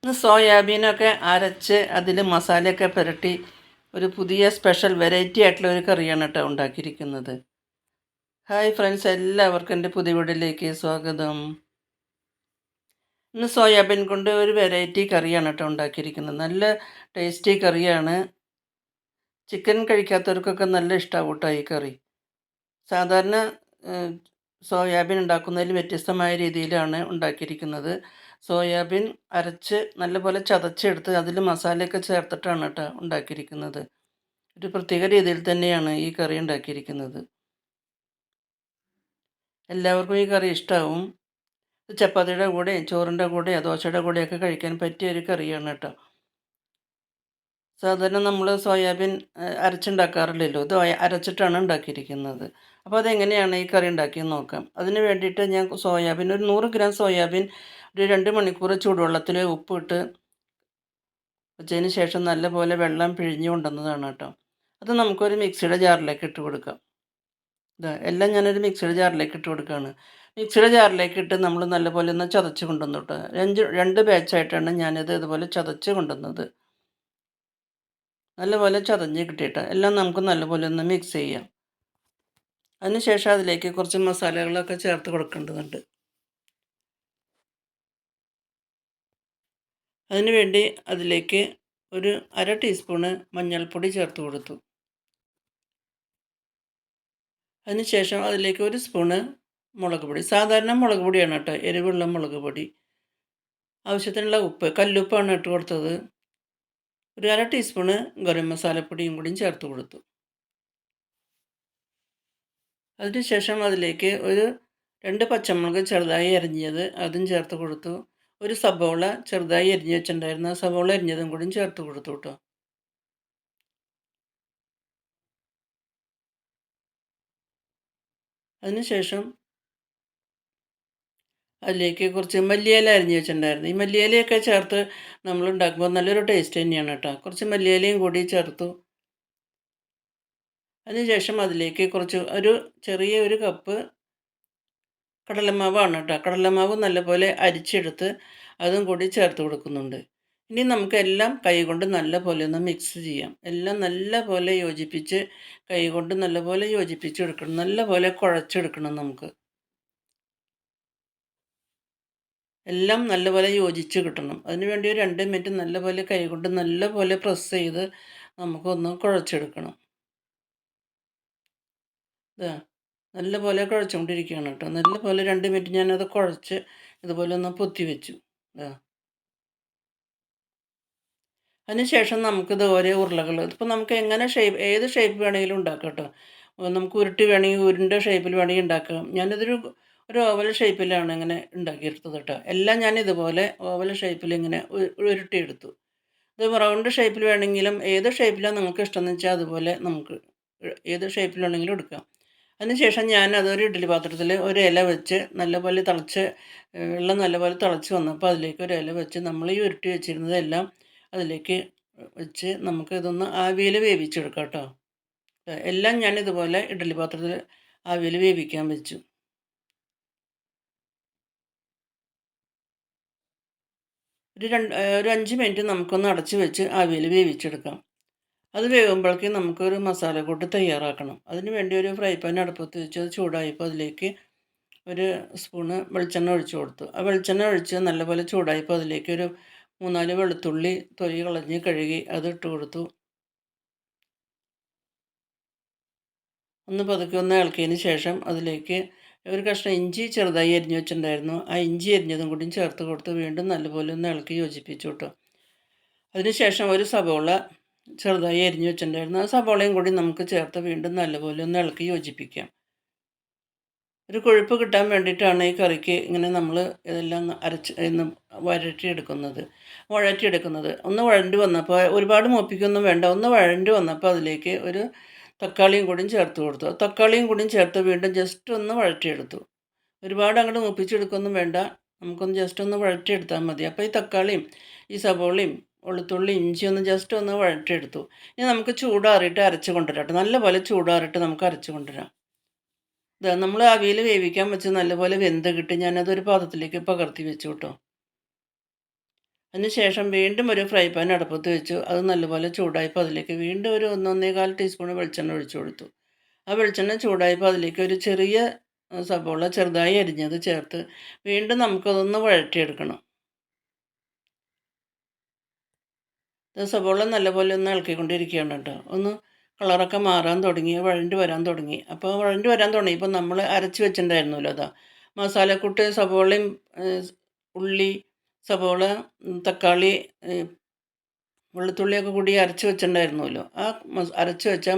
ഇന്ന് സോയാബീനൊക്കെ അരച്ച് അതിൽ മസാലയൊക്കെ പുരട്ടി ഒരു പുതിയ സ്പെഷ്യൽ വെറൈറ്റി ആയിട്ടുള്ള ഒരു കറിയാണ് കേട്ടോ ഉണ്ടാക്കിയിരിക്കുന്നത്. ഹായ് ഫ്രണ്ട്സ്, എല്ലാവർക്കും എൻ്റെ പുതിയ വീഡിയോയിലേക്ക് സ്വാഗതം. ഇന്ന് സോയാബീൻ കൊണ്ട് ഒരു വെറൈറ്റി കറിയാണ് കേട്ടോ ഉണ്ടാക്കിയിരിക്കുന്നത്. നല്ല ടേസ്റ്റി കറിയാണ്. ചിക്കൻ കഴിക്കാത്തവർക്കൊക്കെ നല്ല ഇഷ്ടമാവും കേട്ടോ ഈ കറി. സാധാരണ സോയാബീൻ ഉണ്ടാക്കുന്നതിൽ വ്യത്യസ്തമായ രീതിയിലാണ് ഉണ്ടാക്കിയിരിക്കുന്നത്. സോയാബീൻ അരച്ച് നല്ലപോലെ ചതച്ചെടുത്ത് അതിൽ മസാലയൊക്കെ ചേർത്തിട്ടാണ് കേട്ടോ ഉണ്ടാക്കിയിരിക്കുന്നത്. ഒരു പ്രത്യേക രീതിയിൽ തന്നെയാണ് ഈ കറി ഉണ്ടാക്കിയിരിക്കുന്നത്. എല്ലാവർക്കും ഈ കറി ഇഷ്ടമാവും. ചപ്പാത്തിയുടെ കൂടെ, ചോറിൻ്റെ കൂടെ, ദോശയുടെ കൂടെയൊക്കെ കഴിക്കാൻ പറ്റിയ ഒരു കറിയാണ് കേട്ടോ. സാധാരണ നമ്മൾ സോയാബീൻ അരച്ചുണ്ടാക്കാറില്ലല്ലോ, ഇത് അരച്ചിട്ടാണ് ഉണ്ടാക്കിയിരിക്കുന്നത്. അപ്പോൾ അതെങ്ങനെയാണ് ഈ കറി ഉണ്ടാക്കിയെന്ന് നോക്കാം. അതിന് വേണ്ടിയിട്ട് ഞാൻ സോയാബീൻ ഒരു 100 ഗ്രാം സോയാബീൻ ഒരു 2 മണിക്കൂർ ചൂടുവെള്ളത്തിൽ ഉപ്പിട്ട് വെച്ചതിന് ശേഷം നല്ലപോലെ വെള്ളം പിഴിഞ്ഞ് കൊണ്ടുവന്നതാണ് കേട്ടോ. അത് നമുക്കൊരു മിക്സിയുടെ ജാറിലേക്ക് ഇട്ട് കൊടുക്കാം. എല്ലാം ഞാനൊരു മിക്സിയുടെ ജാറിലേക്ക് ഇട്ട് കൊടുക്കുകയാണ്. മിക്സിയുടെ ജാറിലേക്ക് ഇട്ട് നമ്മൾ നല്ലപോലെ ഒന്ന് ചതച്ച് കൊണ്ടുവന്നു കേട്ടോ. 2 ബാച്ചായിട്ടാണ് ഞാനിത് ഇതുപോലെ ചതച്ച് കൊണ്ടുവന്നത്. നല്ലപോലെ ചതഞ്ഞ് കിട്ടിയിട്ട് എല്ലാം നമുക്ക് നല്ലപോലെ ഒന്ന് മിക്സ് ചെയ്യാം. അതിനുശേഷം അതിലേക്ക് കുറച്ച് മസാലകളൊക്കെ ചേർത്ത് കൊടുക്കേണ്ടതുണ്ട്. അതിനുവേണ്ടി അതിലേക്ക് ഒരു 1/2 ടീസ്പൂണ് മഞ്ഞൾപ്പൊടി ചേർത്ത് കൊടുത്തു. അതിനുശേഷം അതിലേക്ക് 1 സ്പൂണ് മുളക് പൊടി, സാധാരണ മുളക് പൊടിയാണ് കേട്ടോ, എരിവുള്ള മുളക് പൊടി. ആവശ്യത്തിനുള്ള ഉപ്പ്, കല്ലുപ്പാണ് ഇട്ട് കൊടുത്തത്. ഒരു 1/2 ടീസ്പൂണ് ഗരം മസാലപ്പൊടിയും കൂടിയും ചേർത്ത് കൊടുത്തു. അതിനുശേഷം അതിലേക്ക് ഒരു 2 പച്ചമുളക് ചെറുതായി അരിഞ്ഞത് അതും ചേർത്ത് കൊടുത്തു. ഒരു സബോള ചെറുതായി അരിഞ്ഞ് വെച്ചിട്ടുണ്ടായിരുന്നു, ആ സബോള അരിഞ്ഞതും കൂടിയും ചേർത്ത് കൊടുത്തു കേട്ടോ. അതിനുശേഷം അതിലേക്ക് കുറച്ച് മല്ലിയില അരിഞ്ഞ് വെച്ചിട്ടുണ്ടായിരുന്നു. ഈ മല്ലിയിലയൊക്കെ ചേർത്ത് നമ്മൾ ഉണ്ടാക്കുമ്പോൾ നല്ലൊരു ടേസ്റ്റ് തന്നെയാണ് കേട്ടോ. കുറച്ച് മല്ലിയിലയും കൂടി ചേർത്തു. അതിനുശേഷം അതിലേക്ക് ഒരു ചെറിയ കപ്പ് കടലമാവാണ് കേട്ടോ. കടലമാവ് നല്ലപോലെ അരിച്ചെടുത്ത് അതും കൂടി ചേർത്ത് കൊടുക്കുന്നുണ്ട്. ഇനി നമുക്കെല്ലാം കൈകൊണ്ട് നല്ലപോലെ ഒന്ന് മിക്സ് ചെയ്യാം. എല്ലാം നല്ലപോലെ യോജിപ്പിച്ച് കൈകൊണ്ട് നല്ലപോലെ യോജിപ്പിച്ചെടുക്കണം. നല്ലപോലെ കുഴച്ചെടുക്കണം നമുക്ക്. എല്ലാം നല്ലപോലെ യോജിച്ച് കിട്ടണം. അതിനുവേണ്ടി ഒരു 2 മിനിറ്റ് നല്ലപോലെ കൈകൊണ്ട് നല്ലപോലെ പ്രസ് ചെയ്ത് നമുക്കൊന്ന് കുഴച്ചെടുക്കണം. നല്ലപോലെ കുഴച്ചുകൊണ്ടിരിക്കുകയാണ് കേട്ടോ. നല്ലപോലെ 2 മിനിറ്റ് ഞാനത് കുഴച്ച് ഇതുപോലെ ഒന്ന് പൊത്തി വെച്ചു. അതിനുശേഷം നമുക്കിത് ഓരോ ഉരുളകൾ, ഇതിപ്പോൾ നമുക്ക് എങ്ങനെ ഏത് ഷേപ്പ് വേണമെങ്കിലും ഉണ്ടാക്കാം കേട്ടോ. നമുക്ക് ഉരുട്ടി വേണമെങ്കിൽ ഉരുണ്ട ഷേപ്പിൽ വേണമെങ്കിൽ ഉണ്ടാക്കാം. ഒരു ഓവൽ ഷേപ്പിലാണ് ഇങ്ങനെ ഉണ്ടാക്കിയെടുത്തത് കേട്ടോ. എല്ലാം ഞാൻ ഇതുപോലെ ഓവൽ ഷേപ്പിൽ ഇങ്ങനെ ഉരുട്ടിയെടുത്തു. ഇത് റൗണ്ട് ഷേപ്പിൽ വേണമെങ്കിലും ഏത് ഷേപ്പിലാണ് നിങ്ങൾക്ക് ഇഷ്ടമെന്ന് വെച്ചാൽ അതുപോലെ നമുക്ക് ഏത് ഷേപ്പിലാണെങ്കിലും എടുക്കാം. അതിനുശേഷം ഞാൻ അതൊരു ഇഡ്ഡലി പാത്രത്തിൽ ഒരു ഇല വെച്ച് നല്ലപോലെ വെള്ളം നല്ലപോലെ തിളച്ച് വന്നപ്പോൾ അതിലേക്ക് ഒരു ഇല വെച്ച് നമ്മൾ ഈ ഉരുട്ടി വെച്ചിരുന്നതെല്ലാം അതിലേക്ക് വെച്ച് നമുക്ക് ഇതൊന്ന് ആവിയിൽ വേവിച്ചെടുക്കാം കേട്ടോ. എല്ലാം ഞാൻ ഇതുപോലെ ഇഡ്ഡലി പാത്രത്തിൽ ആവിയിൽ വേവിക്കാൻ വെച്ചു. ഒരു 5 മിനിറ്റ് നമുക്കൊന്ന് അടച്ച് വെച്ച് ആവിയിൽ വേവിച്ചെടുക്കാം. അത് വേകുമ്പോഴേക്കും നമുക്കൊരു മസാലക്കൂട്ട് തയ്യാറാക്കണം. അതിന് വേണ്ടി ഒരു ഫ്രൈ പാൻ അടുപ്പത്ത് വെച്ച് അത് ചൂടായപ്പോൾ അതിലേക്ക് ഒരു സ്പൂണ് വെളിച്ചെണ്ണ ഒഴിച്ചു കൊടുത്തു. ആ വെളിച്ചെണ്ണ ഒഴിച്ച് നല്ലപോലെ ചൂടായപ്പോൾ അതിലേക്ക് ഒരു 3-4 വെളുത്തുള്ളി തൊലി കളഞ്ഞ് കഴുകി അത് ഇട്ട് കൊടുത്തു. ഒന്ന് പതുക്കെ ഒന്ന് ഇളക്കിയതിന് ശേഷം അതിലേക്ക് ഒരു കഷ്ണം ഇഞ്ചി ചെറുതായി അരിഞ്ഞ് വെച്ചിട്ടുണ്ടായിരുന്നു, ആ ഇഞ്ചി അരിഞ്ഞതും കൂടി ചേർത്ത് കൊടുത്ത് വീണ്ടും നല്ലപോലെ ഒന്ന് ഇളക്കി യോജിപ്പിച്ചു കേട്ടോ. അതിനുശേഷം ഒരു സബോള ചെറുതായി അരിഞ്ഞ് വെച്ചിട്ടുണ്ടായിരുന്നു, ആ സബോളയും കൂടി നമുക്ക് ചേർത്ത് വീണ്ടും നല്ലപോലെ ഒന്ന് ഇളക്കി യോജിപ്പിക്കാം. ഒരു കൊഴുപ്പ് കിട്ടാൻ വേണ്ടിയിട്ടാണ് ഈ കറിക്ക് ഇങ്ങനെ നമ്മൾ ഇതെല്ലാം വഴറ്റിയെടുക്കുന്നത്. ഒന്ന് വഴണ്ടി വന്നപ്പോൾ, ഒരുപാട് മൂപ്പിക്കൊന്നും വേണ്ട, ഒന്ന് വഴണ്ടി വന്നപ്പോൾ അതിലേക്ക് ഒരു തക്കാളിയും കൂടിയും ചേർത്ത് കൊടുത്തു. തക്കാളിയും കൂടിയും ചേർത്ത് വീണ്ടും ജസ്റ്റ് ഒന്ന് വഴറ്റിയെടുത്തു. ഒരുപാട് അങ്ങോട്ട് മൂപ്പിച്ചെടുക്കൊന്നും വേണ്ട, നമുക്കൊന്ന് ജസ്റ്റ് ഒന്ന് വഴറ്റിയെടുത്താൽ മതി. അപ്പോൾ ഈ തക്കാളിയും ഈ സബോളയും വെളുത്തുള്ളി ഇഞ്ചി ഒന്ന് ജസ്റ്റ് ഒന്ന് വഴറ്റിയെടുത്തു. ഇനി നമുക്ക് ചൂടാറിയിട്ട് അരച്ച് കൊണ്ടുവരാം. നല്ലപോലെ ചൂടാറിയിട്ട് നമുക്ക് അരച്ച് കൊണ്ടുവരാം. നമ്മൾ ആവിയിൽ വേവിക്കാൻ വെച്ച് നല്ലപോലെ വെന്ത് കിട്ടി ഞാനതൊരു പാത്രത്തിലേക്ക് പകർത്തി വെച്ചു കേട്ടോ. അതിനുശേഷം വീണ്ടും ഒരു ഫ്രൈ പാൻ അടുപ്പത്ത് വെച്ചു. അത് നല്ലപോലെ ചൂടായപ്പോൾ അതിലേക്ക് വീണ്ടും ഒരു 1, 1/4 ടീസ്പൂൺ വെളിച്ചെണ്ണ ഒഴിച്ചു കൊടുത്തു. ആ വെളിച്ചെണ്ണ ചൂടായപ്പോൾ അതിലേക്ക് ഒരു ചെറിയ സബോള ചെറുതായി അരിഞ്ഞത് ചേർത്ത് വീണ്ടും നമുക്കതൊന്ന് വഴറ്റിയെടുക്കണം. സബോള നല്ലപോലെ ഒന്ന് ഇളക്കിക്കൊണ്ടിരിക്കുകയാണ് കേട്ടോ. ഒന്ന് കളറൊക്കെ മാറാൻ തുടങ്ങി, വഴണ്ടി വരാൻ തുടങ്ങി. അപ്പോൾ വഴണ്ടി വരാൻ തുടങ്ങിയപ്പോൾ നമ്മൾ അരച്ച് വെച്ചിട്ടുണ്ടായിരുന്നല്ലോ അതാ മസാലക്കൂട്ട് സബോളയും ഉള്ളി, സബോള, തക്കാളി, വെളുത്തുള്ളിയൊക്കെ കൂടി അരച്ച് വെച്ചിട്ടുണ്ടായിരുന്നല്ലോ. ആ അരച്ച് വെച്ച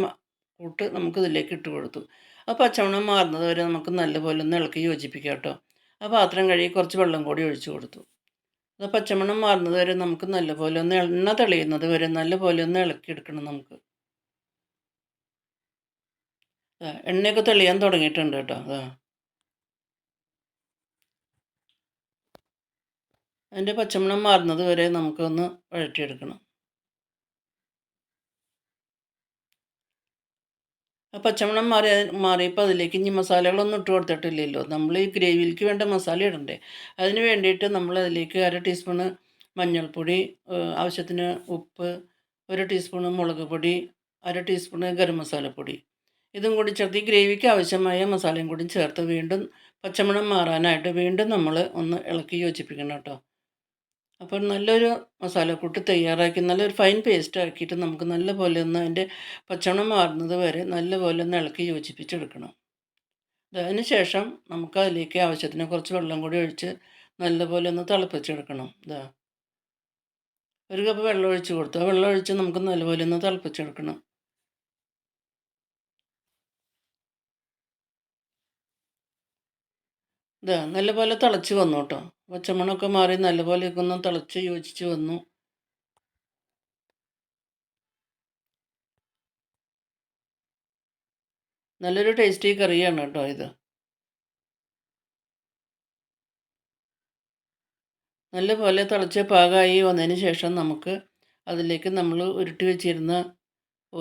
കൂട്ട് നമുക്കിതിലേക്ക് ഇട്ട് കൊടുത്തു. ആ പച്ചമണം മാറുന്നത് വരെ നമുക്ക് നല്ലപോലെ ഒന്ന് ഇളക്കി യോജിപ്പിക്കാം കേട്ടോ. ആ പാത്രം കഴുകി കുറച്ച് വെള്ളം കൂടി ഒഴിച്ചു കൊടുത്തു. അത് പച്ചമണം മാറുന്നത് വരെ നമുക്ക് നല്ലപോലെ ഒന്ന് എണ്ണ തെളിയുന്നത് വരെ നല്ലപോലെ ഒന്ന് ഇളക്കിയെടുക്കണം നമുക്ക്. എണ്ണയൊക്കെ തെളിയാൻ തുടങ്ങിയിട്ടുണ്ട് കേട്ടോ. അതിൻ്റെ പച്ചമണം മാറുന്നത് വരെ നമുക്കൊന്ന് വഴറ്റിയെടുക്കണം. ആ പച്ചമണം മാറിയപ്പോൾ അതിലേക്ക് ഇനി മസാലകളൊന്നും ഇട്ട് കൊടുത്തിട്ടില്ലല്ലോ. നമ്മൾ ഈ ഗ്രേവിയിലേക്ക് വേണ്ട മസാല ഇടണ്ടേ. അതിന് വേണ്ടിയിട്ട് നമ്മൾ അതിലേക്ക് 1/2 ടീസ്പൂണ് മഞ്ഞൾപ്പൊടി, ആവശ്യത്തിന് ഉപ്പ്, 1 ടീസ്പൂണ് മുളക് പൊടി, 1/2 ടീസ്പൂണ് ഗരം മസാലപ്പൊടി, ഇതും കൂടി ചേർത്ത് ഈ ഗ്രേവിക്ക് ആവശ്യമായ മസാലയും കൂടി ചേർത്ത് വീണ്ടും പച്ചമണം മാറാനായിട്ട് വീണ്ടും നമ്മൾ ഒന്ന് ഇളക്കി യോജിപ്പിക്കണം കേട്ടോ. അപ്പോൾ നല്ലൊരു മസാലക്കൂട്ട് തയ്യാറാക്കി നല്ലൊരു ഫൈൻ പേസ്റ്റ് ആക്കിയിട്ട് നമുക്ക് നല്ലപോലെ ഒന്ന് അതിൻ്റെ പച്ചമണം മാറുന്നത് വരെ നല്ലപോലെ ഒന്ന് ഇളക്കി യോജിപ്പിച്ചെടുക്കണം. അതിന് ശേഷം നമുക്ക് അതിലേക്ക് ആവശ്യത്തിന് കുറച്ച് വെള്ളം കൂടി ഒഴിച്ച് നല്ലപോലെ ഒന്ന് തിളപ്പിച്ചെടുക്കണം. 1 കപ്പ് വെള്ളം ഒഴിച്ച് കൊടുത്തു. ആ വെള്ളം ഒഴിച്ച് നമുക്ക് നല്ലപോലെ ഒന്ന് തിളപ്പിച്ചെടുക്കണം. നല്ലപോലെ തിളച്ച് വന്നു കേട്ടോ. പച്ചമണമൊക്കെ മാറി നല്ലപോലെയൊക്കെ ഒന്ന് തിളച്ച് യോജിച്ച് വന്നു. നല്ലൊരു ടേസ്റ്റി കറിയാണ് കേട്ടോ ഇത്. നല്ലപോലെ തിളച്ച് പാകമായി വന്നതിന് ശേഷം നമുക്ക് അതിലേക്ക് നമ്മൾ ഉരുട്ടി വെച്ചിരുന്ന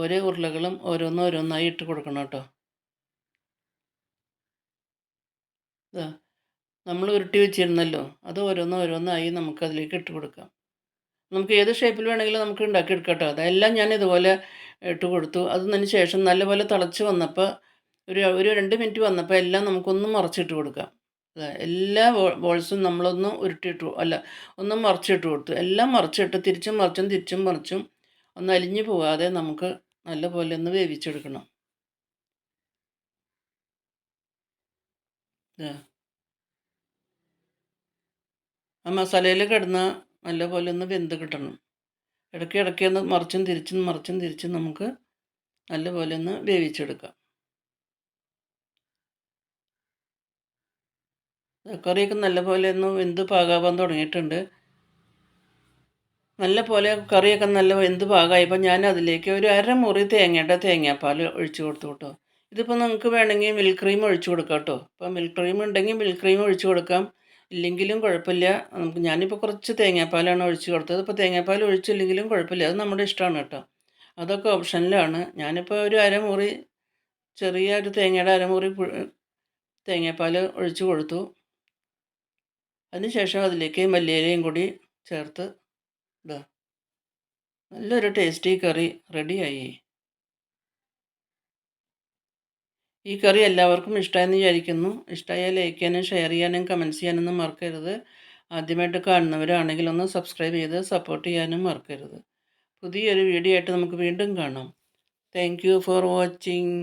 ഓരോ ഉരുളകളും ഓരോന്നോരോന്നായി ഇട്ട് കൊടുക്കണം കേട്ടോ. നമ്മൾ ഉരുട്ടി വെച്ചിരുന്നല്ലോ, അത് ഓരോന്നോരോന്നായി നമുക്കതിലേക്ക് ഇട്ട് കൊടുക്കാം. നമുക്ക് ഏത് ഷേപ്പിൽ വേണമെങ്കിലും നമുക്ക് ഉണ്ടാക്കിയെടുക്കാം കേട്ടോ. അതെല്ലാം ഞാൻ ഇതുപോലെ ഇട്ട് കൊടുത്തു. അതിന് ശേഷം നല്ലപോലെ തിളച്ച് വന്നപ്പോൾ ഒരു 2 മിനിറ്റ് വന്നപ്പോൾ എല്ലാം നമുക്കൊന്ന് മറിച്ചിട്ട് കൊടുക്കാം. എല്ലാ ബോൾസും നമ്മളൊന്ന് ഉരുട്ടിയിട്ടു ഒന്ന് മറിച്ചിട്ട് കൊടുത്തു. എല്ലാം മറിച്ചിട്ട് തിരിച്ചും മറിച്ചും തിരിച്ചും മറിച്ചും ഒന്ന് അലിഞ്ഞു പോകാതെ നമുക്ക് നല്ലപോലെ ഒന്ന് വേവിച്ചെടുക്കണം. ആ മസാലയിൽ കിടന്ന് നല്ലപോലെ ഒന്ന് വെന്ത് കിട്ടണം. ഇടയ്ക്ക് ഒന്ന് മറിച്ചും തിരിച്ചും നമുക്ക് നല്ലപോലെ ഒന്ന് വേവിച്ചെടുക്കാം. കറിയൊക്കെ നല്ലപോലെ ഒന്ന് വെന്ത് പാകാവാൻ തുടങ്ങിയിട്ടുണ്ട്. നല്ലപോലെ കറിയൊക്കെ നല്ല വെന്ത് പാകമായപ്പോൾ ഞാൻ അതിലേക്ക് ഒരു അരമുറി തേങ്ങാപ്പാൽ ഒഴിച്ചു കൊടുത്തു കേട്ടോ. ഇതിപ്പോൾ നിങ്ങൾക്ക് വേണമെങ്കിൽ മിൽക്ക് ക്രീം ഒഴിച്ചു കൊടുക്കാം കേട്ടോ. അപ്പോൾ മിൽക്ക് ക്രീം ഉണ്ടെങ്കിൽ മിൽക്ക് ക്രീം ഒഴിച്ചു കൊടുക്കാം, ഇല്ലെങ്കിലും കുഴപ്പമില്ല. ഞാനിപ്പോൾ കുറച്ച് തേങ്ങാപ്പാലാണ് ഒഴിച്ചു കൊടുത്തത്. ഇപ്പോൾ തേങ്ങാപ്പാൽ ഒഴിച്ചില്ലെങ്കിലും കുഴപ്പമില്ല, അത് നമ്മുടെ ഇഷ്ടമാണ് കേട്ടോ. അതൊക്കെ ഓപ്ഷനിലാണ്. ഞാനിപ്പോൾ ഒരു അരമുറി ചെറിയ ഒരു തേങ്ങയുടെ അരമുറി തേങ്ങാപ്പാൽ ഒഴിച്ചു കൊടുത്തു. അതിനുശേഷം അതിലേക്ക് മല്ലിയിലയും കൂടി ചേർത്ത് നല്ലൊരു ടേസ്റ്റി കറി റെഡിയായി. ഈ കറി എല്ലാവർക്കും ഇഷ്ടമായെന്ന് വിചാരിക്കുന്നു. ഇഷ്ടമായാൽ ലൈക്ക് ചെയ്യാനും ഷെയർ ചെയ്യാനും കമൻറ്റ്സ് ചെയ്യാനൊന്നും മറക്കരുത്. ആദ്യമായിട്ട് കാണുന്നവരാണെങ്കിൽ ഒന്ന് സബ്സ്ക്രൈബ് ചെയ്ത് സപ്പോർട്ട് ചെയ്യാനും മറക്കരുത്. പുതിയൊരു വീഡിയോ ആയിട്ട് നമുക്ക് വീണ്ടും കാണാം. Thank you for watching.